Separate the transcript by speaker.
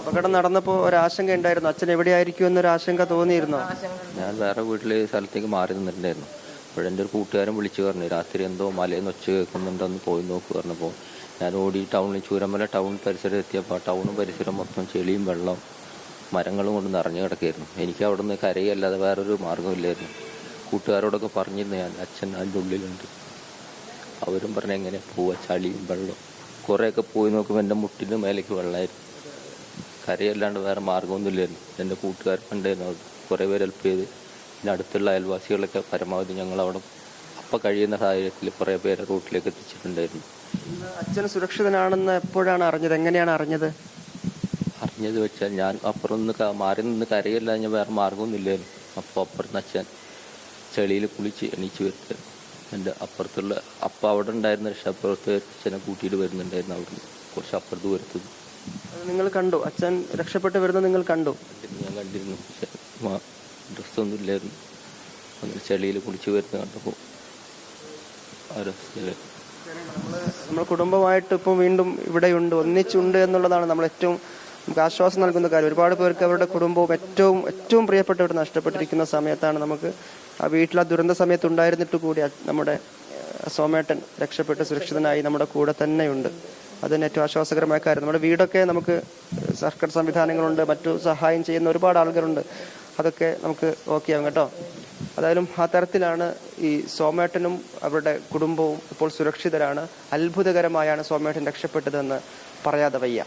Speaker 1: അപകടം നടന്നപ്പോൾ ഒരാശങ്ക ഉണ്ടായിരുന്നു, അച്ഛൻ എവിടെയായിരിക്കും എന്നൊരു ആശങ്ക തോന്നിയിരുന്നു.
Speaker 2: ഞാൻ വേറെ വീട്ടിലെ സ്ഥലത്തേക്ക് മാറി നിന്നിട്ടുണ്ടായിരുന്നു. അപ്പോഴെൻ്റെ ഒരു കൂട്ടുകാരൻ വിളിച്ചു പറഞ്ഞു, രാത്രി എന്തോ മലയിൽ ഒച്ച കേൾക്കുന്നുണ്ടെന്ന് പോയി നോക്ക് പറഞ്ഞപ്പോൾ ഞാൻ ഓടി ടൗണിൽ, ചൂരമല ടൗൺ പരിസരം എത്തിയപ്പോൾ ടൗണും പരിസരം മൊത്തം ചെളിയും വെള്ളം മരങ്ങളും കൊണ്ട് നിറഞ്ഞു കിടക്കായിരുന്നു. എനിക്ക് അവിടെ നിന്ന് കരയല്ലാതെ വേറൊരു മാർഗ്ഗമില്ലായിരുന്നു. കൂട്ടുകാരോടൊക്കെ പറഞ്ഞിരുന്നു ഞാൻ, അച്ഛൻ അതിൻ്റെ ഉള്ളിലുണ്ട്. അവരും പറഞ്ഞ എങ്ങനെ പോവുക, ചളിയും വെള്ളം. കുറേയൊക്കെ പോയി നോക്കുമ്പോൾ എൻ്റെ മുട്ടിൻ്റെ മേലേക്ക് വെള്ളമായിരുന്നു. കരയല്ലാണ്ട് വേറെ മാർഗ്ഗമൊന്നുമില്ലായിരുന്നു. എൻ്റെ കൂട്ടുകാരൊക്കെ ഉണ്ടായിരുന്നു, അവിടെ കുറേ പേര് ഹെൽപ്പ് ചെയ്ത്. പിന്നെ അടുത്തുള്ള അയൽവാസികളൊക്കെ പരമാവധി ഞങ്ങളവിടെ അപ്പം കഴിയുന്ന സാഹചര്യത്തിൽ കുറേ പേരെ റൂട്ടിലേക്ക് എത്തിച്ചിട്ടുണ്ടായിരുന്നു.
Speaker 1: അച്ഛൻ സുരക്ഷിതനാണെന്ന് എപ്പോഴാണ് അറിഞ്ഞത്, എങ്ങനെയാണ് അറിഞ്ഞത്?
Speaker 2: അറിഞ്ഞത് വെച്ചാൽ ഞാൻ അപ്പുറം നിന്ന് മാറി നിന്ന് കരയല്ല, ഞാൻ വേറെ മാർഗ്ഗമൊന്നുമില്ലായിരുന്നു. അപ്പോൾ അപ്പുറത്ത് അച്ഛൻ ചെളിയിൽ കുളിച്ച് എണീച്ച് വരുന്നത്. എൻ്റെ അപ്പുറത്തുള്ള അപ്പം അവിടെ ഉണ്ടായിരുന്ന രക്ഷാപ്രവർത്തകർ അച്ഛനെ കൂട്ടിയിട്ട് വരുന്നുണ്ടായിരുന്നു, അവിടുന്ന് കുറച്ച് അപ്പുറത്ത് വരുത്തത്.
Speaker 1: നിങ്ങൾ കണ്ടു? അച്ഛൻ രക്ഷപ്പെട്ട് വരുന്നത് നിങ്ങൾ കണ്ടു?
Speaker 2: ഞാൻ കണ്ടിരുന്നു. ഡ്രസ്സൊന്നും ഇല്ലായിരുന്നു. അങ്ങനെ ചെളിയിൽ കുളിച്ച് വരുന്നത് കണ്ടപ്പോൾ
Speaker 1: നമ്മൾ കുടുംബമായിട്ട് ഇപ്പം വീണ്ടും ഇവിടെയുണ്ട്, ഒന്നിച്ചുണ്ട് എന്നുള്ളതാണ് നമ്മൾ ഏറ്റവും നമുക്ക് ആശ്വാസം നൽകുന്ന കാര്യം. ഒരുപാട് പേർക്ക് അവരുടെ കുടുംബവും ഏറ്റവും പ്രിയപ്പെട്ടവർ നഷ്ടപ്പെട്ടിരിക്കുന്ന സമയത്താണ് നമുക്ക് ആ വീട്ടിൽ ആ ദുരന്ത സമയത്ത് ഉണ്ടായിരുന്നിട്ട് കൂടി നമ്മുടെ സോമേട്ടൻ രക്ഷപ്പെട്ട് സുരക്ഷിതനായി നമ്മുടെ കൂടെ തന്നെയുണ്ട്. അതിന് ഏറ്റവും ആശ്വാസകരമായ കാര്യം. നമ്മുടെ വീടൊക്കെ നമുക്ക് സർക്കാർ സംവിധാനങ്ങളുണ്ട്, മറ്റു സഹായം ചെയ്യുന്ന ഒരുപാട് ആളുകളുണ്ട്. അതൊക്കെ നമുക്ക് ഓക്കെ ആവും കേട്ടോ. അതായാലും ആ തരത്തിലാണ് ഈ സോമേട്ടനും അവരുടെ കുടുംബവും ഇപ്പോൾ സുരക്ഷിതരാണ്. അത്ഭുതകരമായാണ് സോമേട്ടൻ രക്ഷപ്പെട്ടതെന്ന് പറയാതെ വയ്യ.